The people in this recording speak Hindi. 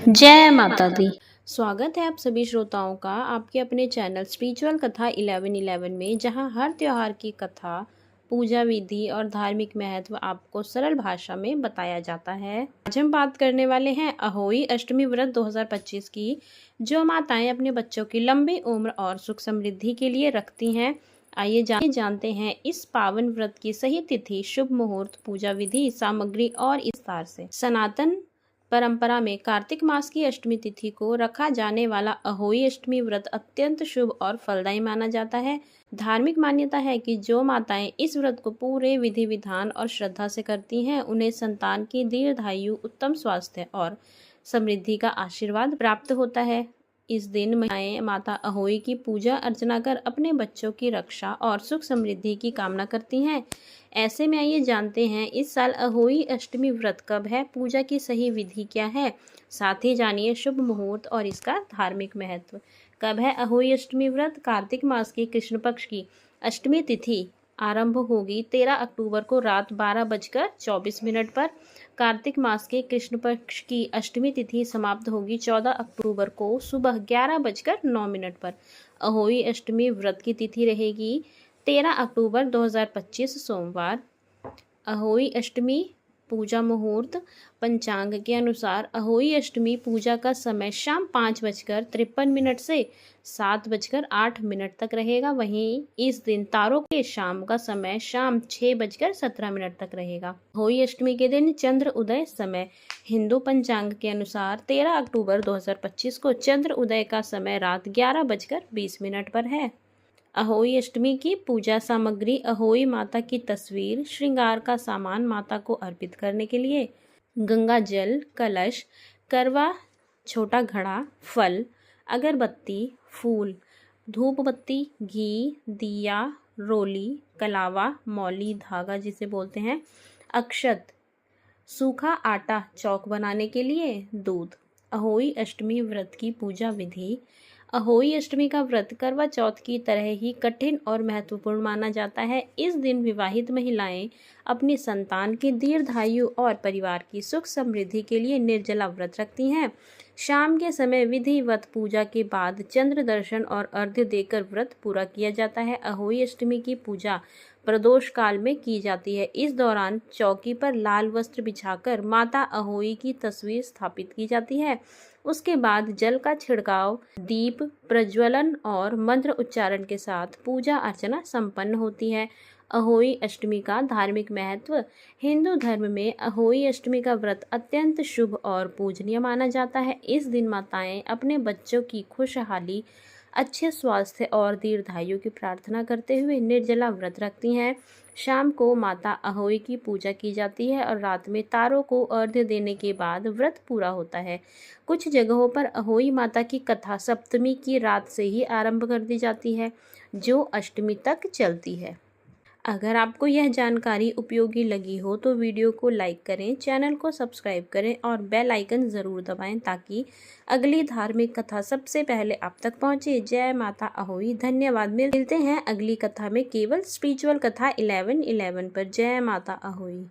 जय माता दी। स्वागत है आप सभी श्रोताओं का आपके अपने चैनल स्पिरिचुअल कथा 1111 में, जहां हर त्योहार की कथा, पूजा विधि और धार्मिक महत्व आपको सरल भाषा में बताया जाता है। आज हम बात करने वाले हैं अहोई अष्टमी व्रत 2025 की, जो माताएं अपने बच्चों की लंबी उम्र और सुख समृद्धि के लिए रखती हैं। आइए जानते हैं इस पावन व्रत की सही तिथि, शुभ मुहूर्त, पूजा विधि, सामग्री और विस्तार से। सनातन परंपरा में कार्तिक मास की अष्टमी तिथि को रखा जाने वाला अहोई अष्टमी व्रत अत्यंत शुभ और फलदायी माना जाता है। धार्मिक मान्यता है कि जो माताएं इस व्रत को पूरे विधि विधान और श्रद्धा से करती हैं, उन्हें संतान की दीर्घायु, उत्तम स्वास्थ्य और समृद्धि का आशीर्वाद प्राप्त होता है। इस दिन महिलाएं माता अहोई की पूजा अर्चना कर अपने बच्चों की रक्षा और सुख समृद्धि की कामना करती हैं। ऐसे में आइए जानते हैं इस साल अहोई अष्टमी व्रत कब है, पूजा की सही विधि क्या है, साथ ही जानिए शुभ मुहूर्त और इसका धार्मिक महत्व। कब है अहोई अष्टमी व्रत? कार्तिक मास की कृष्ण पक्ष की अष्टमी तिथि आरंभ होगी 13 अक्टूबर को रात 12:24 पर। कार्तिक मास के कृष्ण पक्ष की अष्टमी तिथि समाप्त होगी 14 अक्टूबर को सुबह 11:09 पर। अहोई अष्टमी व्रत की तिथि रहेगी 13 अक्टूबर 2025 सोमवार। अहोई अष्टमी पूजा मुहूर्त पंचांग के अनुसार अहोई अष्टमी पूजा का समय शाम 5:53 से 7:08 तक रहेगा। वहीं इस दिन तारों के शाम का समय शाम 6:17 तक रहेगा। अहोई अष्टमी के दिन चंद्र उदय समय हिंदू पंचांग के अनुसार 13 अक्टूबर 2025 को चंद्र उदय का समय रात 11:20 पर है। अहोई अष्टमी की पूजा सामग्री: अहोई माता की तस्वीर, श्रृंगार का सामान माता को अर्पित करने के लिए, गंगा जल, कलश, करवा, छोटा घड़ा, फल, अगरबत्ती, फूल, धूप बत्ती, घी, दिया, रोली, कलावा, मौली, धागा जिसे बोलते हैं, अक्षत, सूखा आटा चौक बनाने के लिए, दूध। अहोई अष्टमी व्रत की पूजा विधि: अहोई अष्टमी का व्रत करवा चौथ की तरह ही कठिन और महत्वपूर्ण माना जाता है। इस दिन विवाहित महिलाएं अपनी संतान की दीर्घायु और परिवार की सुख समृद्धि के लिए निर्जला व्रत रखती हैं। शाम के समय विधिवत पूजा के बाद चंद्र दर्शन और अर्घ्य देकर व्रत पूरा किया जाता है। अहोई अष्टमी की पूजा प्रदोष काल में की जाती है। इस दौरान चौकी पर लाल वस्त्र बिछाकर माता अहोई की तस्वीर स्थापित की जाती है। उसके बाद जल का छिड़काव, दीप प्रज्वलन और मंत्र उच्चारण के साथ पूजा अर्चना संपन्न होती है। अहोई अष्टमी का धार्मिक महत्व: हिंदू धर्म में अहोई अष्टमी का व्रत अत्यंत शुभ और पूजनीय माना जाता है। इस दिन माताएं अपने बच्चों की खुशहाली, अच्छे स्वास्थ्य और दीर्घायु की प्रार्थना करते हुए निर्जला व्रत रखती हैं। शाम को माता अहोई की पूजा की जाती है और रात में तारों को अर्घ्य देने के बाद व्रत पूरा होता है। कुछ जगहों पर अहोई माता की कथा सप्तमी की रात से ही आरंभ कर दी जाती है, जो अष्टमी तक चलती है। अगर आपको यह जानकारी उपयोगी लगी हो तो वीडियो को लाइक करें, चैनल को सब्सक्राइब करें और बेल आइकन ज़रूर दबाएं ताकि अगली धार्मिक कथा सबसे पहले आप तक पहुंचे। जय माता अहोई। धन्यवाद। मिलते हैं अगली कथा में, केवल स्पिरिचुअल कथा 1111 पर। जय माता अहोई।